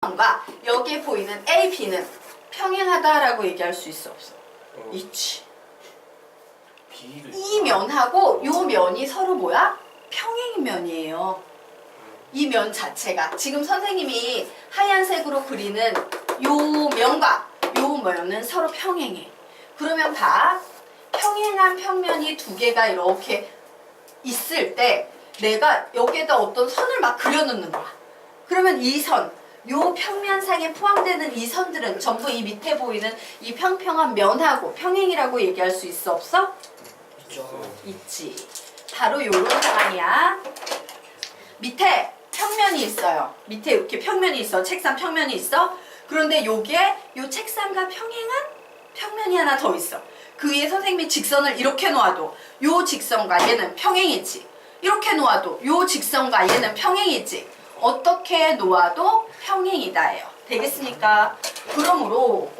과 여기에 보이는 A, B는 평행하다라고 얘기할 수 있어 없어? 있지. 이 면하고 요 면이 서로 뭐야? 평행인 면이에요. 이 면 자체가 지금 선생님이 하얀색으로 그리는 요 면과 요 면은 서로 평행해. 그러면 봐. 평행한 평면이 두 개가 이렇게 있을 때 내가 여기에다 어떤 선을 막 그려놓는 거야. 그러면 이 선, 요 평면상에 포함되는 이 선들은 전부 이 밑에 보이는 이 평평한 면하고 평행이라고 얘기할 수 있어 없어? 있죠. 있지. 바로 요런 상황이야. 밑에 평면이 있어요. 밑에 이렇게 평면이 있어. 책상 평면이 있어. 그런데 요게 요 책상과 평행한 평면이 하나 더 있어. 그 위에 선생님이 직선을 이렇게 놓아도 요 직선과 얘는 평행이지. 이렇게 놓아도 요 직선과 얘는 평행이지. 어떻게 놓아도 평행이다예요. 되겠습니까? 그러므로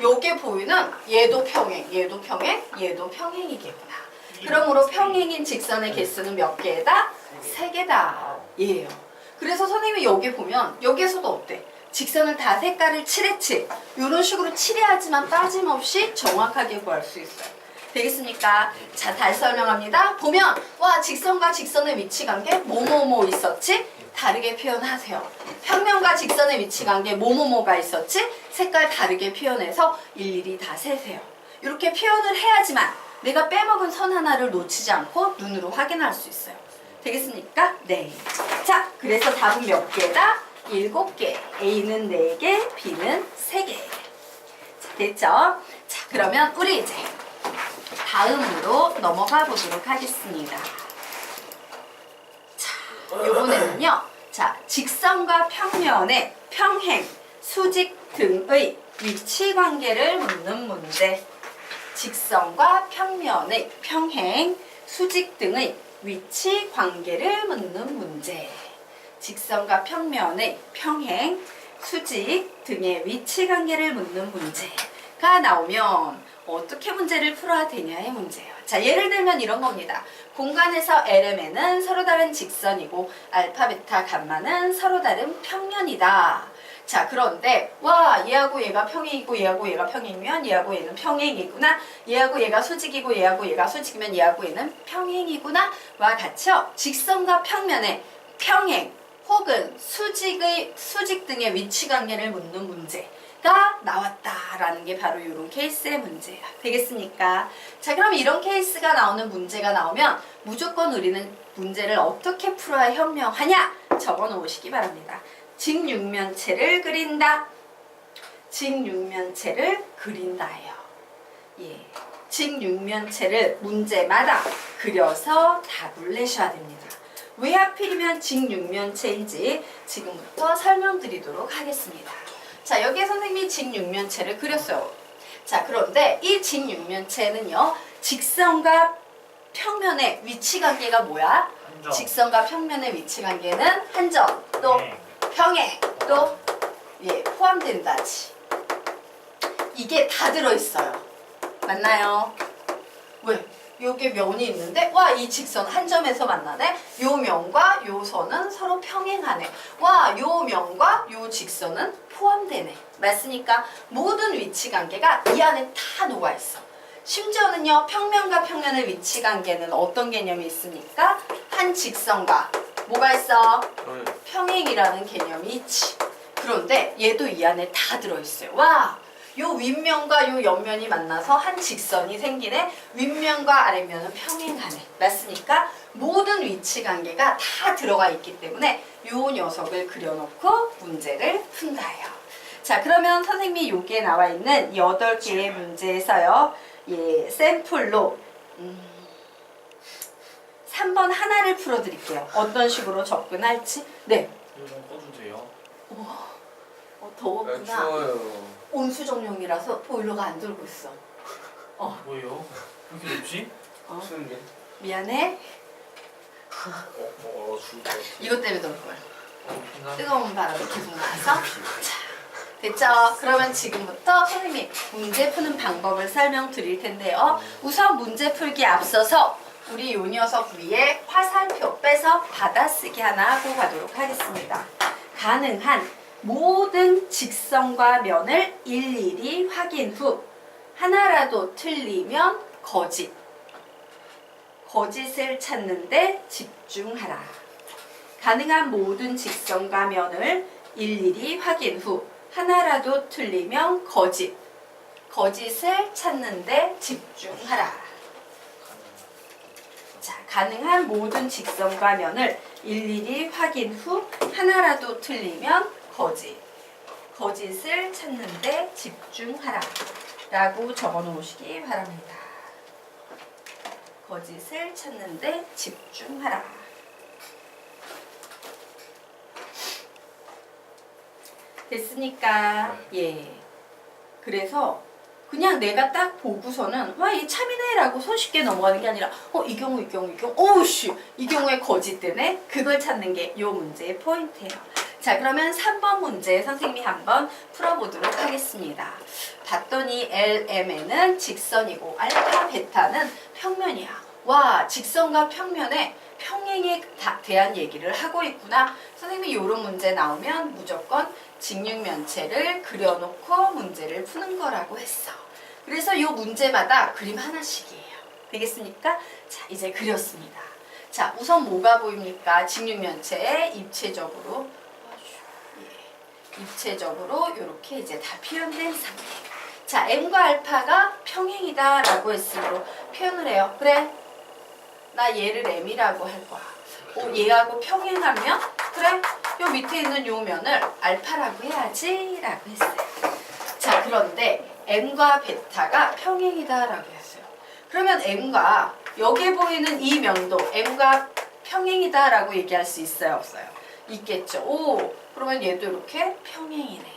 요게 보이는 얘도 평행, 얘도 평행, 얘도 평행이겠구나. 그러므로 평행인 직선의 개수는 몇 개다? 3개다. 예요. 그래서 선생님이 여기 보면 여기에서도 어때? 직선을 다 색깔을 칠했지. 이런 식으로 칠해야지만 빠짐없이 정확하게 구할 수 있어요. 되겠습니까? 자, 다시 설명합니다. 보면 와 직선과 직선의 위치관계 뭐뭐뭐 있었지? 다르게 표현하세요. 평면과 직선의 위치관계 뭐뭐뭐가 있었지? 색깔 다르게 표현해서 일일이 다 세세요. 이렇게 표현을 해야지만 내가 빼먹은 선 하나를 놓치지 않고 눈으로 확인할 수 있어요. 되겠습니까? 네. 자, 그래서 답은 몇 개다? 7개. A는 4개, B는 3개. 자, 됐죠? 자, 그러면 우리 이제 다음으로 넘어가 보도록 하겠습니다. 자, 요번에는요. 자, 직선과 평면의 평행, 수직 등의 위치 관계를 묻는 문제. 직선과 평면의 평행, 수직 등의 위치 관계를 묻는 문제. 직선과 평면의 평행, 수직 등의 위치 관계를 묻는 문제가 나오면 어떻게 문제를 풀어야 되냐의 문제예요. 자, 예를 들면 이런 겁니다. 공간에서 LMN은 서로 다른 직선이고 알파, 베타, 감마는 서로 다른 평면이다. 자, 그런데 와 얘하고 얘가 평행이고 얘하고 얘가 평행이면 얘하고 얘는 평행이구나. 얘하고 얘가 수직이고 얘하고 얘가 수직이면 얘하고 얘는 평행이구나. 와 같이요. 직선과 평면의 평행 혹은 수직 등의 위치관계를 묻는 문제가 나왔다라는 게 바로 이런 케이스의 문제야. 되겠습니까? 자, 그럼 이런 케이스가 나오는 문제가 나오면 무조건 우리는 문제를 어떻게 풀어야 현명하냐? 적어 놓으시기 바랍니다. 직육면체를 그린다. 직육면체를 그린다예요. 예. 직육면체를 문제마다 그려서 답을 내셔야 됩니다. 왜 하필이면 직육면체인지 지금부터 설명드리도록 하겠습니다. 자, 여기에 선생님이 직육면체를 그렸어요. 자, 그런데 이 직육면체는요. 직선과 평면의 위치관계가 뭐야? 한점. 직선과 평면의 위치관계는 한 점, 또 평행, 또 예, 포함된다지. 이게 다 들어있어요. 맞나요? 왜? 요게 면이 있는데 와 이 직선 한 점에서 만나네. 요 면과 요 선은 서로 평행하네. 와 요 면과 요 직선은 포함되네. 맞습니까? 모든 위치관계가 이 안에 다 녹아있어. 심지어는요 평면과 평면의 위치관계는 어떤 개념이 있습니까? 한 직선과 뭐가 있어? 평행이라는 개념이 있지. 그런데 얘도 이 안에 다 들어있어요. 와! 요 윗면과 요 옆면이 만나서 한 직선이 생기네. 윗면과 아랫면은 평행하네. 맞습니까? 모든 위치관계가 다 들어가 있기 때문에 요 녀석을 그려놓고 문제를 푼다예요. 자, 그러면 선생님이 여기에 나와 있는 8개의 문제에서요. 예, 샘플로 3번 하나를 풀어드릴게요. 어떤 식으로 접근할지. 네. 이거 좀 꺼도 돼요? 더웠구나. 추워요. 온수정용이라서 보일러가 안 돌고 있어. 뭐예요? 왜 이렇게 덥지? 추운데? 미안해. 추울 것 같아. 이것 때문에 돌걸. 그냥 뜨거운 바람이 계속 나서. 자, 됐죠? 그러면 지금부터 선생님이 문제 푸는 방법을 설명드릴 텐데요. 우선 문제 풀기 앞서서 우리 요 녀석 위에 화살표 빼서 받아쓰기 하나 하고 가도록 하겠습니다. 가능한 모든 직선과 면을 일일이 확인 후 하나라도 틀리면 거짓. 거짓을 찾는데 집중하라. 가능한 모든 직선과 면을 일일이 확인 후 하나라도 틀리면 거짓. 거짓을 찾는데 집중하라. 자, 가능한 모든 직선과 면을 일일이 확인 후 하나라도 틀리면 거짓. 거짓을 찾는데 집중하라. 라고 적어 놓으시기 바랍니다. 거짓을 찾는데 집중하라. 됐으니까 예. 그래서 그냥 내가 딱 보고서는 와, 이 참이네 라고 손쉽게 넘어가는 게 아니라 이 경우 오우씨 이 경우에 거짓되네. 그걸 찾는 게 이 문제의 포인트예요. 자, 그러면 3번 문제 선생님이 한번 풀어보도록 하겠습니다. 봤더니 LMN은 직선이고 알파, 베타는 평면이야. 와, 직선과 평면에 평행에 대한 얘기를 하고 있구나. 선생님이 이런 문제 나오면 무조건 직육면체를 그려놓고 문제를 푸는 거라고 했어. 그래서 이 문제마다 그림 하나씩이에요. 되겠습니까? 자, 이제 그렸습니다. 자, 우선 뭐가 보입니까? 직육면체에 입체적으로 이렇게 이제 다 표현된 상태. 자, M과 알파가 평행이다 라고 했으므로 표현을 해요. 그래, 나 얘를 M이라고 할 거야. 얘하고 평행하면 그래, 요 밑에 있는 요 면을 알파라고 해야지 라고 했어요. 자, 그런데 M과 베타가 평행이다 라고 했어요. 그러면 M과 여기에 보이는 이 면도 M과 평행이다 라고 얘기할 수 있어요, 없어요? 있겠죠. 오, 그러면 얘도 이렇게 평행이네.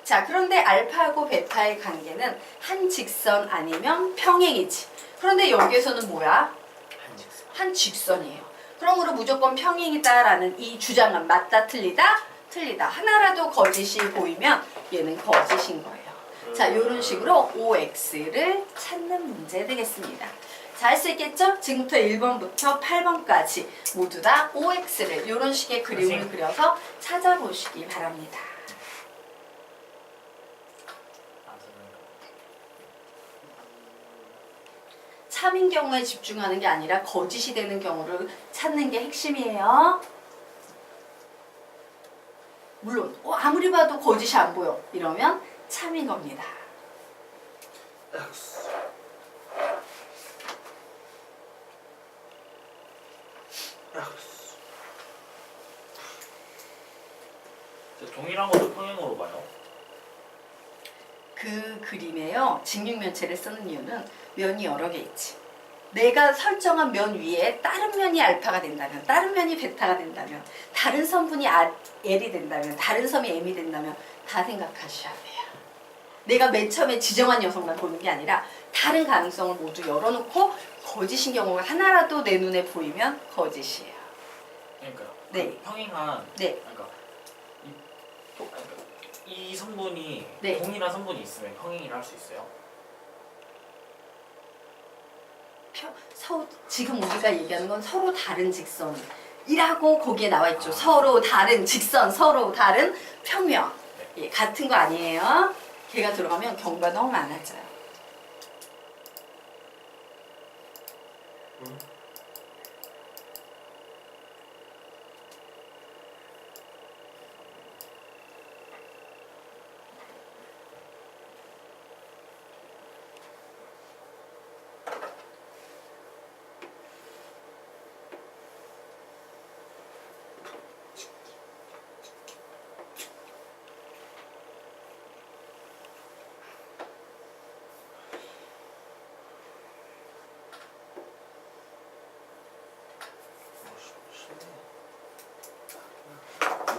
자, 그런데 알파하고 베타의 관계는 한 직선 아니면 평행이지. 그런데 여기에서는 뭐야? 한 직선이에요. 그러므로 무조건 평행이다라는 이 주장은 맞다, 틀리다? 틀리다. 하나라도 거짓이 보이면 얘는 거짓인 거예요. 자, 이런 식으로 OX를 찾는 문제 되겠습니다. 자, 할 수 있겠죠? 지금부터 1번부터 8번까지 모두 다 OX를 이런 식의 그림을 그려서 찾아보시기 바랍니다. 참인 경우에 집중하는 게 아니라 거짓이 되는 경우를 찾는 게 핵심이에요. 물론 아무리 봐도 거짓이 안 보여. 이러면 참인 겁니다. 동일한 것도 평행으로 봐요? 그 그림에요. 직육면체를 쓰는 이유는 면이 여러 개 있지. 내가 설정한 면 위에 다른 면이 알파가 된다면, 다른 면이 베타가 된다면, 다른 선분이 L이 된다면, 다른 섬이 M이 된다면 다 생각하셔야 돼요. 내가 맨 처음에 지정한 녀석만 보는 게 아니라 다른 가능성을 모두 열어놓고 거짓인 경우가 하나라도 내 눈에 보이면 거짓이에요. 그러니까 네. 평행한 네. 그러니까 이 성분이 네. 동일한 성분이 있으면 평행이라 할 수 있어요? 지금 우리가 얘기하는 건 서로 다른 직선이라고 거기에 나와 있죠. 서로 다른 직선, 서로 다른 평면. 예, 같은 거 아니에요. 걔가 들어가면 경우가 너무 많아져요.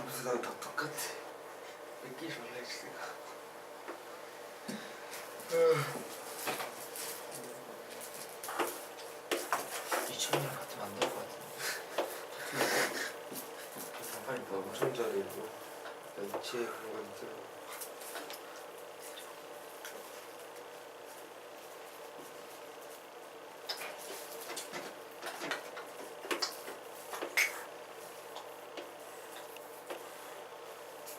무슨 다 똑같아. 뺏기 졸라 했어. 2000년 같으면 안 될 것 같은데. 빨리 봐. 무슨 자리고? 나 이치에 그런 거 있더라고.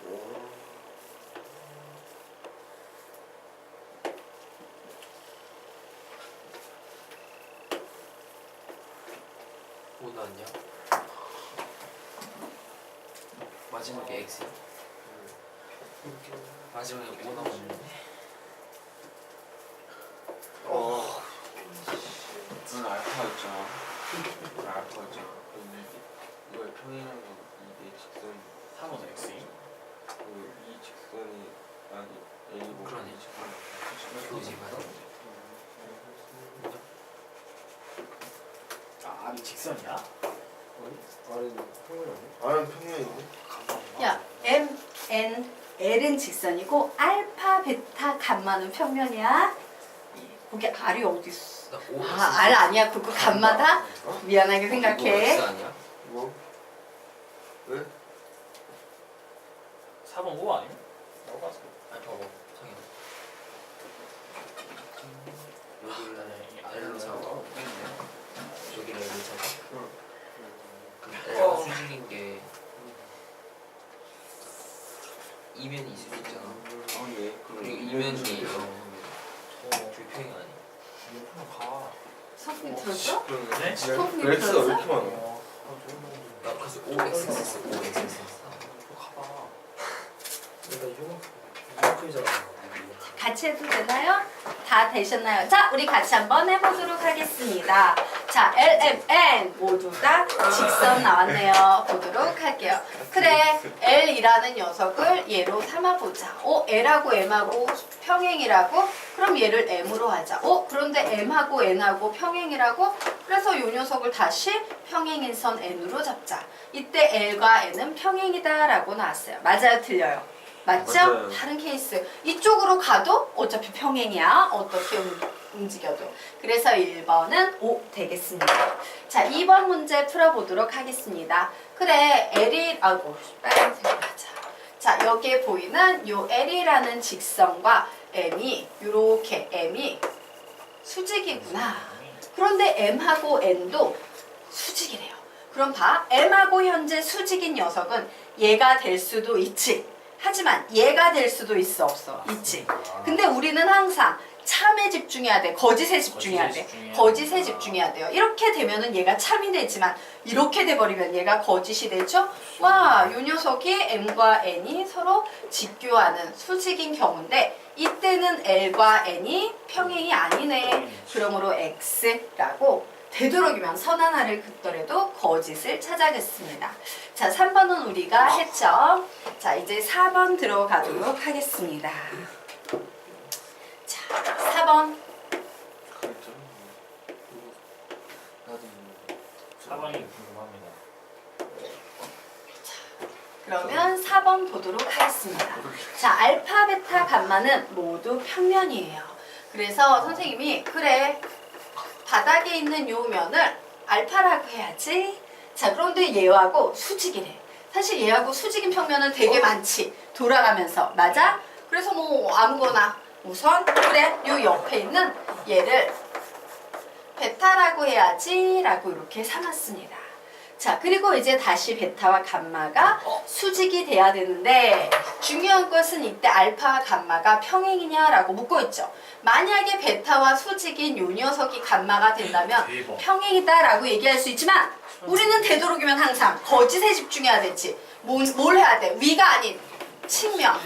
오. 나왔냐? 마지막에 X. 마지막에 5 나오는데. 저는 알파가 있잖아. 알파가 있잖아. 이걸 평행하면 이게 직선 3번 X. 이 직선이 아니 A고 그러네. 이 직선이 그거지 맞아. 아, R이 직선이야? R은 평면 아니야? R은 평면인데? 야, M, N, L은 직선이고 알파, 베타, 감마는 평면이야. 거기 R이 어디 있어? 나 5. 아, R 아니야. 그거 감마다? 미안하게 X 생각해. 아니야? 뭐? 왜? 4번 5 아니야? 너가 아니 봐봐. 창현. 여기를 L로 잡아. 여기를 L로 잡아. 응. 그럼 L가 수직인 게 이면이 있을 수 있잖아. 예. 그리고 이면이 불평이 아니야. 이거 가. 선생님 들었어? 네? 선생님 X가 왜 들었어? 이렇게 많아? 나 그래서 5X 썼어. 5X 썼어. 이거 가봐. 내가 이만큼이잖아. 같이 해도 되나요? 다 되셨나요? 자, 우리 같이 한번 해보도록 하겠습니다. 자, L, M, N 모두 다 직선 나왔네요. 보도록 할게요. 그래, L이라는 녀석을 얘로 삼아보자. L하고 M하고 평행이라고? 그럼 얘를 M으로 하자. 그런데 M하고 N하고 평행이라고? 그래서 이 녀석을 다시 평행인 선 N으로 잡자. 이때 L과 N은 평행이다 라고 나왔어요. 맞아요? 틀려요? 맞죠? 맞아요. 다른 케이스. 이쪽으로 가도 어차피 평행이야. 어떻게 움직여도. 그래서 1번은 5 되겠습니다. 자, 2번 문제 풀어보도록 하겠습니다. 그래, L이, 아이고, 빨간색으로 하자. 자, 여기에 보이는 요 L이라는 직선과 M이, 요렇게 M이 수직이구나. 그런데 M하고 N도 수직이래요. 그럼 봐. M하고 현재 수직인 녀석은 얘가 될 수도 있지. 하지만 얘가 될 수도 있어 없어? 있지. 근데 우리는 항상 참에 집중해야 돼. 거짓에 집중해야 돼. 거짓에 집중해야 돼요. 이렇게 되면은 얘가 참이 되지만 이렇게 돼버리면 얘가 거짓이 되죠? 와, 요 녀석이 M과 N이 서로 직교하는 수직인 경우인데 이때는 L과 N이 평행이 아니네. 그러므로 X라고 되도록이면 선 하나를 긋더라도 거짓을 찾아겠습니다. 자, 3번은 우리가 했죠. 자, 이제 4번 들어가도록 하겠습니다. 자, 4번. 그랬죠? 나도 4번이 궁금합니다. 그러면 4번 보도록 하겠습니다. 자, 알파, 베타, 감마는 모두 평면이에요. 그래서 선생님이 그래, 바닥에 있는 요 면을 알파라고 해야지. 자, 그런데 얘하고 수직이래. 사실 얘하고 수직인 평면은 되게 많지. 돌아가면서. 맞아? 그래서 뭐 아무거나 우선 그래, 요 옆에 있는 얘를 베타라고 해야지 라고 이렇게 삼았습니다. 자, 그리고 이제 다시 베타와 감마가 수직이 돼야 되는데 중요한 것은 이때 알파와 감마가 평행이냐라고 묻고 있죠. 만약에 베타와 수직인 요 녀석이 감마가 된다면 대박. 평행이다라고 얘기할 수 있지만 우리는 되도록이면 항상 거짓에 집중해야 되지. 뭘 해야 돼? 위가 아닌 측면.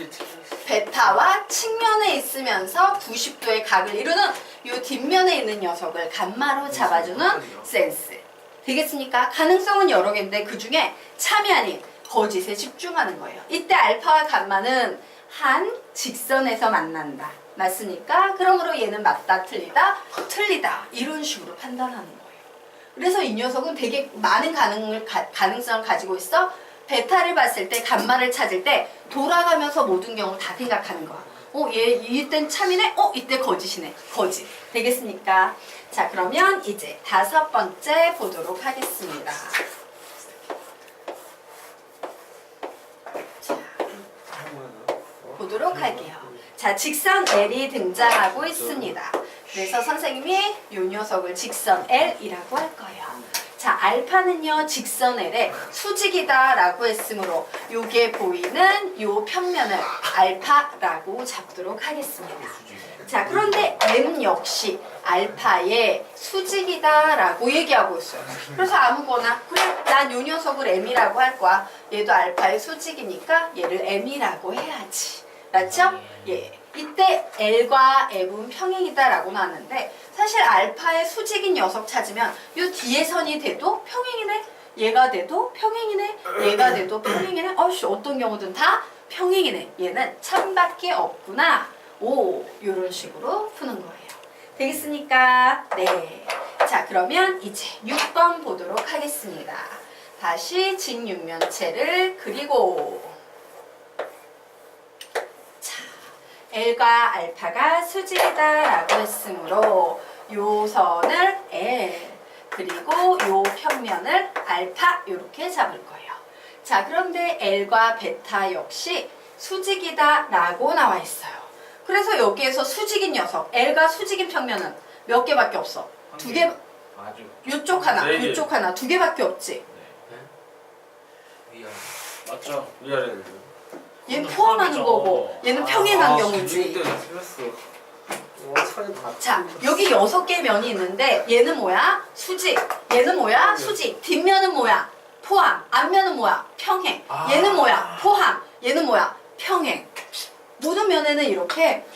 베타와 측면에 있으면서 90도의 각을 이루는 요 뒷면에 있는 녀석을 감마로 잡아주는 센스. 되겠습니까? 가능성은 여러 개인데 그 중에 참이 아닌 거짓에 집중하는 거예요. 이때 알파와 감마는 한 직선에서 만난다. 맞습니까? 그러므로 얘는 맞다, 틀리다, 틀리다. 이런 식으로 판단하는 거예요. 그래서 이 녀석은 되게 많은 가능성을 가지고 있어. 베타를 봤을 때, 감마를 찾을 때 돌아가면서 모든 경우를 다 생각하는 거야. 이땐 참이네? 이때 거짓이네. 거짓. 되겠습니까? 자, 그러면 이제 5번째 보도록 하겠습니다. 자, 보도록 할게요. 자, 직선 L이 등장하고 있습니다. 그래서 선생님이 이 녀석을 직선 L이라고 할 거예요. 자, 알파는요, 직선 L의 수직이다 라고 했으므로 요게 보이는 요 평면을 알파라고 잡도록 하겠습니다. 자, 그런데 M 역시 알파의 수직이다라고 얘기하고 있어요. 그래서 아무거나 그래 난 요 녀석을 M이라고 할 거야. 얘도 알파의 수직이니까 얘를 M이라고 해야지. 맞죠? 예. 이때 L과 M은 평행이다라고 나왔는데 사실 알파의 수직인 녀석 찾으면 요 뒤에 선이 돼도 평행이네. 얘가 돼도 평행이네. 얘가 돼도 평행이네. 어씨 어떤 경우든 다 평행이네. 얘는 참밖에 없구나. 오, 요런 식으로 푸는 거예요. 되겠습니까? 네. 자, 그러면 이제 6번 보도록 하겠습니다. 다시 직육면체를 그리고 자, L과 알파가 수직이다라고 했으므로 요 선을 L 그리고 요 평면을 알파 이렇게 잡을 거예요. 자, 그런데 L과 베타 역시 수직이다라고 나와 있어요. 그래서 여기에서 수직인 녀석, L과 수직인 평면은 몇 개밖에 없어? 두 개, 아주. 요쪽 하나, 네 개. 요쪽 하나, 두 개밖에 없지. 위아래. 맞죠? 위아래는 얘는 그건 포함하는 포함이죠. 거고, 얘는 평행한 아, 경우지. 때문에 틀렸어. 와, 차이 다. 자, 여기 6개의 면이 있는데 얘는 뭐야? 수직. 얘는 뭐야? 수직. 뒷면은 뭐야? 포함. 앞면은 뭐야? 평행. 얘는 뭐야? 포함. 얘는 뭐야? 평행. 모든 면에는 이렇게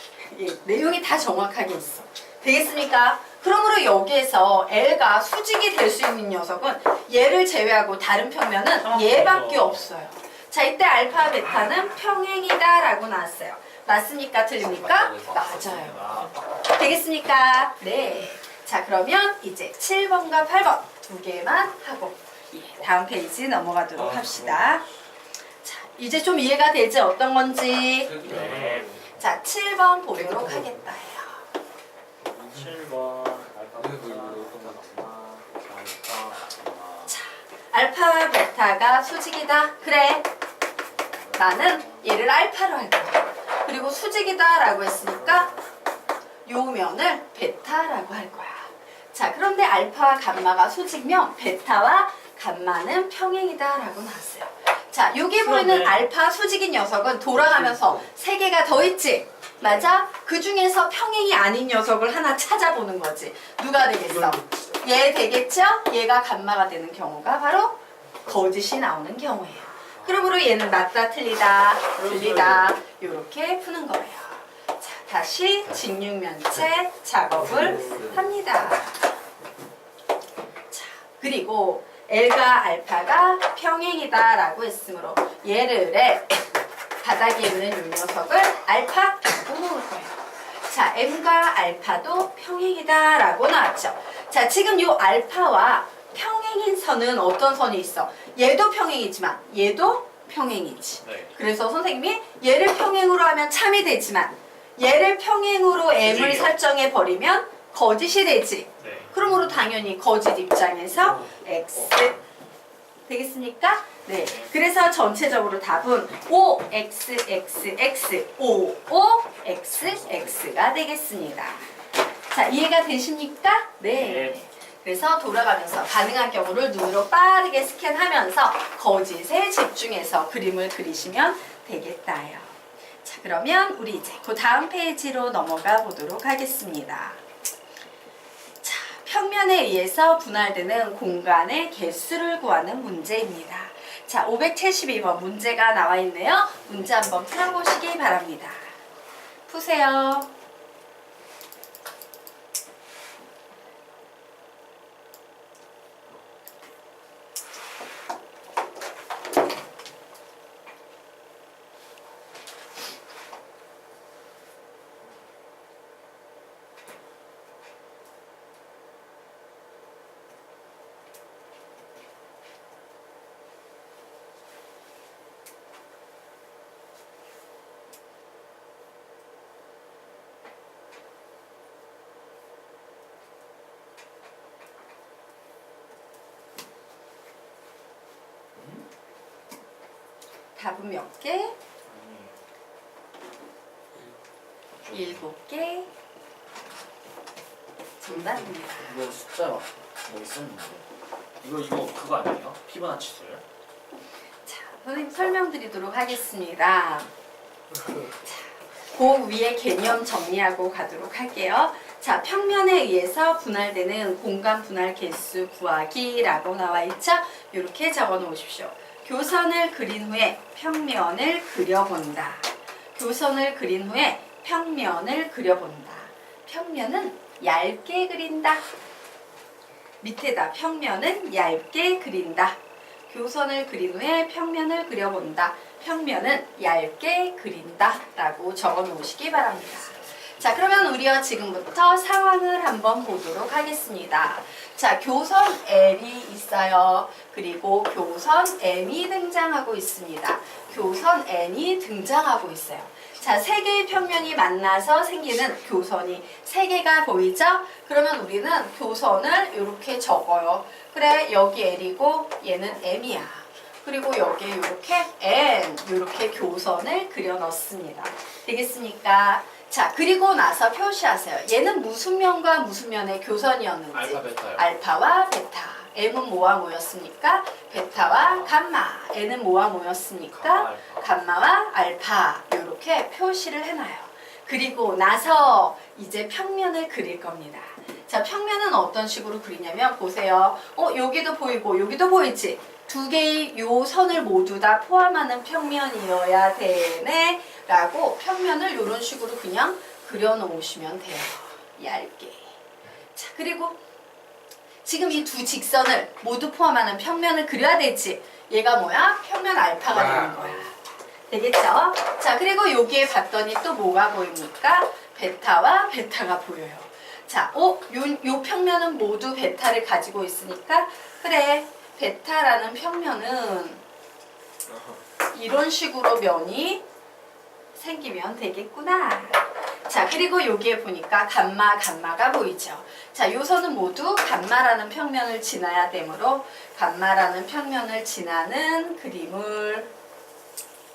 내용이 다 정확하게 있어. 되겠습니까? 그러므로 여기에서 L가 수직이 될 수 있는 녀석은 얘를 제외하고 다른 평면은 얘밖에 없어요. 자, 이때 알파, 베타는 평행이다 라고 나왔어요. 맞습니까? 틀립니까? 맞아요. 되겠습니까? 네. 자, 그러면 이제 7번과 8번 두 개만 하고 다음 페이지 넘어가도록 합시다. 자, 이제 좀 이해가 되지? 어떤 건지. 네. 자, 7번 보도록 하겠다요. 7번 알파 네, 베타 자, 알파, 베타가 수직이다. 그래. 나는 얘를 알파로 할 거야. 그리고 수직이다 라고 했으니까 요 면을 베타라고 할 거야. 자, 그런데 알파와 감마가 수직면 베타와 감마는 평행이다 라고 나왔어요. 자, 여기 보이는 알파 수직인 녀석은 돌아가면서 3개가 더 있지? 맞아? 그 중에서 평행이 아닌 녀석을 하나 찾아보는 거지. 누가 되겠어? 얘 되겠죠? 얘가 감마가 되는 경우가 바로 거짓이 나오는 경우예요. 그러므로 얘는 맞다, 틀리다, 틀리다 이렇게 푸는 거예요. 자, 다시 직육면체 작업을 합니다. 자, 그리고 L과 알파가 평행이다 라고 했으므로 얘를 바닥에 있는 이 녀석을 알파 라고 놓을 거예요. 자, M과 알파도 평행이다 라고 나왔죠. 자, 지금 이 알파와 평행인 선은 어떤 선이 있어? 얘도 평행이지만 얘도 평행이지. 네. 그래서 선생님이 얘를 평행으로 하면 참이 되지만 얘를 평행으로 M을 수직이요. 설정해 버리면 거짓이 되지. 네. 그러므로 당연히 거짓 입장에서 X 되겠습니까? 네. 그래서 전체적으로 답은 O, X, X, X, O, O, X, X가 되겠습니다. 자, 이해가 되십니까? 네. 그래서 돌아가면서 가능한 경우를 눈으로 빠르게 스캔하면서 거짓에 집중해서 그림을 그리시면 되겠다요. 자, 그러면 우리 이제 그 다음 페이지로 넘어가 보도록 하겠습니다. 자, 평면에 의해서 분할되는 공간의 개수를 구하는 문제입니다. 자, 572번 문제가 나와 있네요. 문제 한번 풀어보시기 바랍니다. 푸세요. 답은 몇 개? 7개. 정답입니다. 이거 숫자 뭐 있었는데. 이거 그거 아니에요? 피보나치술. 자, 선생님 설명드리도록 하겠습니다. 자, 그 위에 개념 정리하고 가도록 할게요. 자, 평면에 의해서 분할되는 공간 분할 개수 구하기라고 나와 있죠? 이렇게 적어 놓으십시오. 교선을 그린 후에 평면을 그려본다. 교선을 그린 후에 평면을 그려본다. 평면은 얇게 그린다. 밑에다 평면은 얇게 그린다. 교선을 그린 후에 평면을 그려본다. 평면은 얇게 그린다 라고 적어 놓으시기 바랍니다. 자, 그러면 우리가 지금부터 상황을 한번 보도록 하겠습니다. 자, 교선 L이 있어요. 그리고 교선 M이 등장하고 있습니다. 교선 N이 등장하고 있어요. 자, 세 개의 평면이 만나서 생기는 교선이 세 개가 보이죠? 그러면 우리는 교선을 이렇게 적어요. 그래, 여기 L이고 얘는 M이야. 그리고 여기에 이렇게 N, 이렇게 교선을 그려 넣습니다. 되겠습니까? 자, 그리고 나서 표시하세요. 얘는 무슨 면과 무슨 면의 교선이었는지. 알파 베타요. 알파와 베타. M은 뭐와 모였습니까? 베타와 감마. N은 뭐와 모였습니까? 감마와 알파. 이렇게 표시를 해놔요. 그리고 나서 이제 평면을 그릴 겁니다. 자, 평면은 어떤 식으로 그리냐면 보세요. 여기도 보이고 여기도 보이지? 두 개의 요 선을 모두 다 포함하는 평면이어야 되네 라고 평면을 이런 식으로 그냥 그려 놓으시면 돼요. 얇게. 자, 그리고 지금 이 두 직선을 모두 포함하는 평면을 그려야 되지. 얘가 뭐야? 평면 알파가 되는 거야. 되겠죠? 자, 그리고 여기에 봤더니 또 뭐가 보입니까? 베타와 베타가 보여요. 자, 요 평면은 모두 베타를 가지고 있으니까 그래, 베타라는 평면은 이런 식으로 면이 생기면 되겠구나. 자, 그리고 여기에 보니까 감마가 보이죠. 자, 요 선은 모두 감마라는 평면을 지나야 되므로 감마라는 평면을 지나는 그림을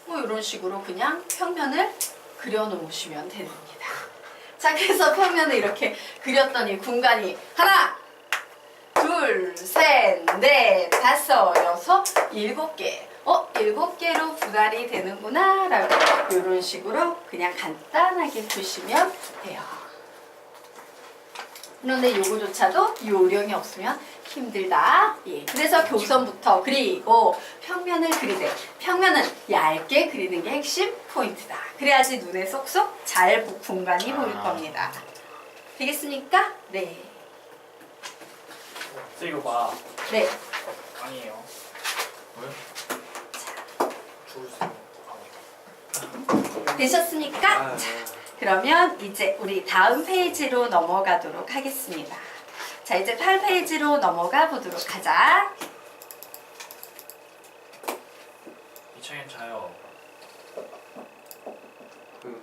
뭐 이런 식으로 그냥 평면을 그려 놓으시면 됩니다. 자, 그래서 평면을 이렇게 그렸더니 공간이 하나, 둘, 셋, 넷, 다섯, 여섯, 일곱 개. 7개로 분할이 되는구나 라고 이런 식으로 그냥 간단하게 보시면 돼요. 그런데 요거조차도 요령이 없으면 힘들다. 예, 그래서 교선부터 그리고 평면을 그리되 평면은 얇게 그리는 게 핵심 포인트다. 그래야지 눈에 쏙쏙 잘 공간이 보일 겁니다. 되겠습니까? 네. 이거 봐. 네. 아니에요. 되셨습니까? 자, 그러면 이제 우리 다음 페이지로 넘어가도록 하겠습니다. 자, 이제 8페이지로 넘어가 보도록 하자. 이창현 자요.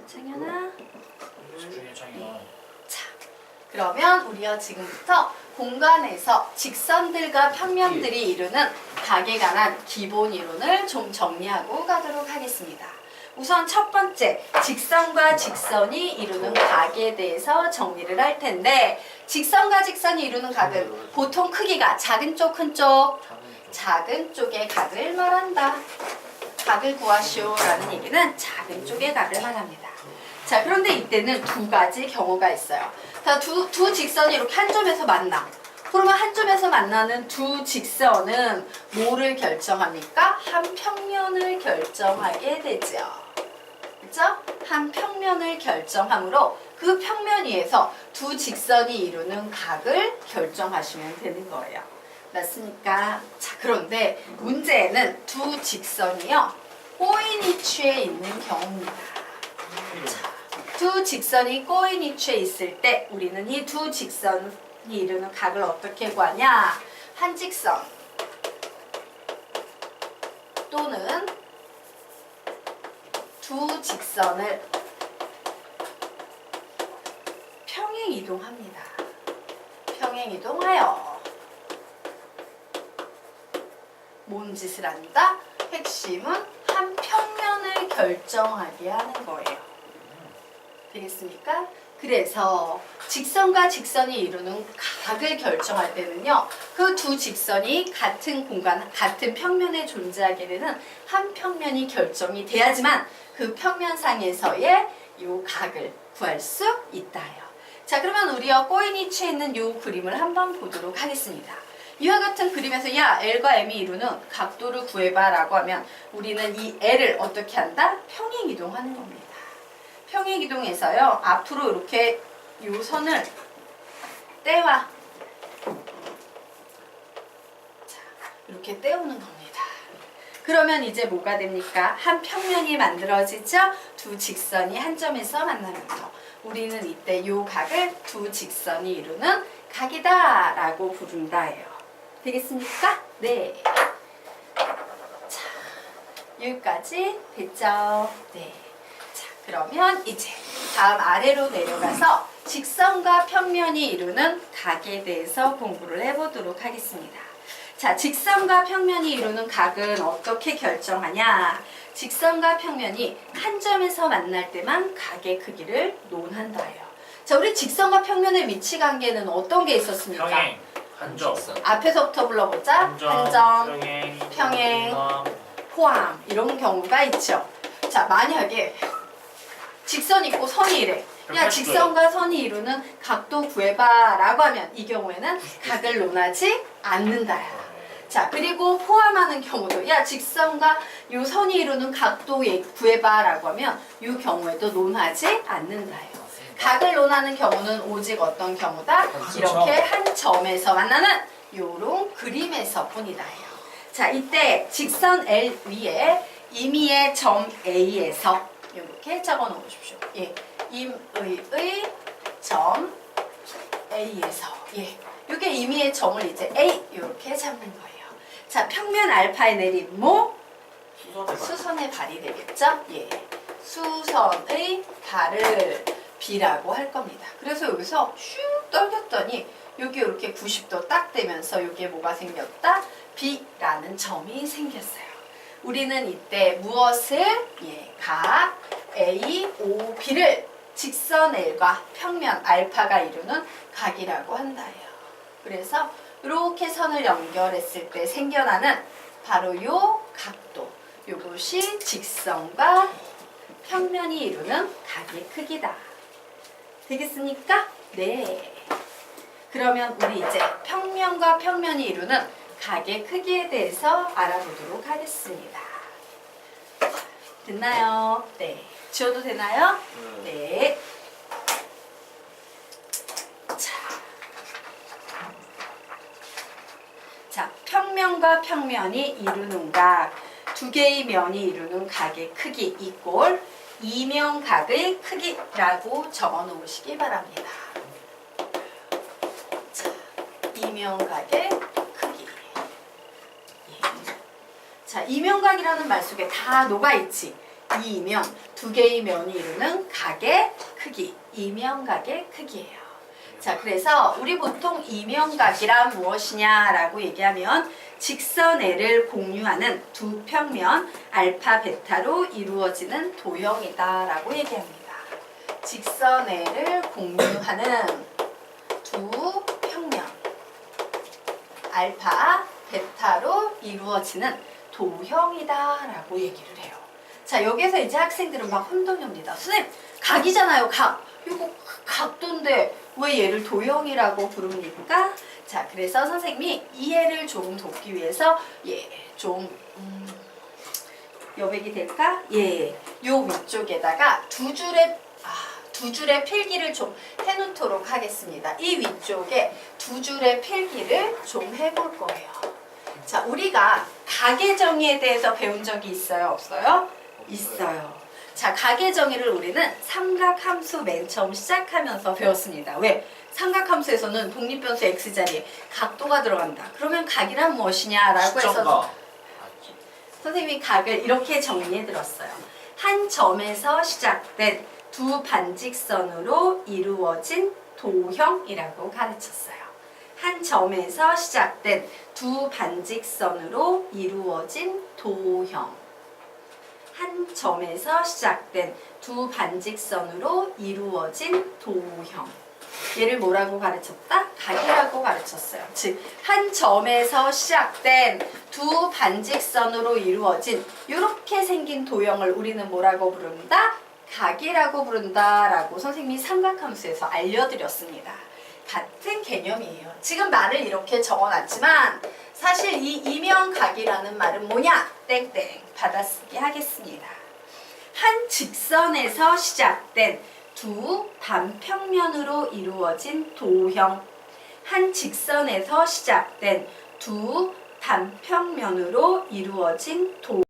창현아. 집중해 창현. 자, 그러면 우리가 지금부터 공간에서 직선들과 평면들이 이루는 각에 관한 기본 이론을 좀 정리하고 가도록 하겠습니다. 우선 첫 번째, 직선과 직선이 이루는 각에 대해서 정리를 할 텐데 직선과 직선이 이루는 각은 보통 크기가 작은 쪽, 큰 쪽? 작은 쪽의 각을 말한다. 각을 구하시오라는 얘기는 작은 쪽의 각을 말합니다. 자, 그런데 이때는 두 가지 경우가 있어요. 자, 두 직선이 이렇게 한 점에서 만나. 그러면 한 점에서 만나는 두 직선은 뭐를 결정합니까? 한 평면을 결정하게 되죠. 그렇죠? 한 평면을 결정하므로 그 평면 위에서 두 직선이 이루는 각을 결정하시면 되는 거예요. 맞습니까? 자, 그런데 문제는 두 직선이요 꼬인 위치에 있는 경우입니다. 자, 두 직선이 꼬인 위치에 있을 때 우리는 이 두 직선이 이루는 각을 어떻게 구하냐? 한 직선 또는 두 직선을 평행 이동합니다. 평행 이동하여 뭔 짓을 한다? 핵심은 한 평면을 결정하게 하는 거예요. 되겠습니까? 그래서 직선과 직선이 이루는 각을 결정할 때는요, 그 두 직선이 같은 공간, 같은 평면에 존재하게 되는 한 평면이 결정이 돼야지만 그 평면상에서의 요 각을 구할 수 있다요. 자, 그러면 우리가 꼬이니치에 있는 요 그림을 한번 보도록 하겠습니다. 이와 같은 그림에서 야 L과 M이 이루는 각도를 구해봐 라고 하면 우리는 이 L을 어떻게 한다? 평행이동하는 겁니다. 평행이동해서요 앞으로 이렇게 요 선을 떼와. 자, 이렇게 떼우는 겁니다. 그러면 이제 뭐가 됩니까? 한 평면이 만들어지죠? 두 직선이 한 점에서 만나면서 우리는 이때 요 각을 두 직선이 이루는 각이다 라고 부른다예요. 되겠습니까? 네. 자, 여기까지 됐죠? 네. 자, 그러면 이제 다음 아래로 내려가서 직선과 평면이 이루는 각에 대해서 공부를 해보도록 하겠습니다. 자, 직선과 평면이 이루는 각은 어떻게 결정하냐? 직선과 평면이 한 점에서 만날 때만 각의 크기를 논한다예요. 자, 우리 직선과 평면의 위치 관계는 어떤 게 있었습니까? 평행 한점 앞에서부터 불러보자. 한점, 평행, 포함1이런 경우가 있죠. 자, 만약에 직선 있고 선이 이래. 야, 직선과 선이 이루는 각도 구해봐 라고 하면 이 경우에는 각을 논하지 않는다요. 자, 그리고 포함하는 경우도 야, 직선과 요 선이 이루는 각도 구해봐 라고 하면 이 경우에도 논하지 않는다요. 각을 논하는 경우는 오직 어떤 경우다? 이렇게 한 점에서 만나는 요런 그림에서 뿐이다요. 자, 이때 직선 L 위에 임의의 점 A에서 이렇게 적어 놓으십시오. 예, 임의의 점 A에서 예, 이게 임의의 점을 이제 A 이렇게 잡는 거예요. 자, 평면 알파의 내림모 수선의 발이 되겠죠? 예, 수선의 발을 B라고 할 겁니다. 그래서 여기서 슉 떨겼더니 여기 이렇게 90도 딱 되면서 여기에 뭐가 생겼다? B라는 점이 생겼어요. 우리는 이때 무엇을? 예, 각 A, O, B를 직선 L과 평면 알파가 이루는 각이라고 한다요. 그래서 이렇게 선을 연결했을 때 생겨나는 바로 요 각도, 요것이 직선과 평면이 이루는 각의 크기다. 되겠습니까? 네. 그러면 우리 이제 평면과 평면이 이루는 각의 크기에 대해서 알아보도록 하겠습니다. 됐나요? 네. 지워도 되나요? 네. 자, 평면과 평면이 이루는 각, 두 개의 면이 이루는 각의 크기 이꼴 이면각의 크기라고 적어 놓으시기 바랍니다. 자, 이면각의 크기. 예. 자, 이면각이라는 말 속에 다 녹아있지. 이 이면, 두 개의 면이 이루는 각의 크기, 이면각의 크기예요. 자, 그래서 우리 보통 이면각이란 무엇이냐라고 얘기하면 직선 L을 공유하는 두 평면 알파, 베타로 이루어지는 도형이다라고 얘기합니다. 직선 L을 공유하는 두 평면 알파, 베타로 이루어지는 도형이다라고 얘기를 해요. 자, 여기서 이제 학생들은 막 혼돈이 옵니다. 선생님, 각이잖아요, 각. 이거 각도인데 왜 얘를 도형이라고 부릅니까? 자, 그래서 선생님이 이해를 조금 돕기 위해서 좀 여백이 될까? 예, 요 위쪽에다가 두 줄의 필기를 좀 해놓도록 하겠습니다. 이 위쪽에 두 줄의 필기를 좀 해볼 거예요. 자, 우리가 각의 정의에 대해서 배운 적이 있어요, 없어요? 있어요. 자, 각의 정의를 우리는 삼각함수 맨 처음 시작하면서 배웠습니다. 왜? 삼각함수에서는 독립변수 x자리에 각도가 들어간다. 그러면 각이란 무엇이냐라고 해서 선생님이 각을 이렇게 정리해 들었어요. 한 점에서 시작된 두 반직선으로 이루어진 도형이라고 가르쳤어요. 한 점에서 시작된 두 반직선으로 이루어진 도형. 한 점에서 시작된 두 반직선으로 이루어진 도형. 얘를 뭐라고 가르쳤다? 각이라고 가르쳤어요. 즉, 한 점에서 시작된 두 반직선으로 이루어진 이렇게 생긴 도형을 우리는 뭐라고 부른다? 각이라고 부른다라고 선생님이 삼각함수에서 알려드렸습니다. 같은 개념이에요. 지금 말을 이렇게 적어놨지만 사실 이 이면각이라는 말은 뭐냐? 땡땡 받아쓰기 하겠습니다. 한 직선에서 시작된 두 반평면으로 이루어진 도형. 한 직선에서 시작된 두 반평면으로 이루어진 도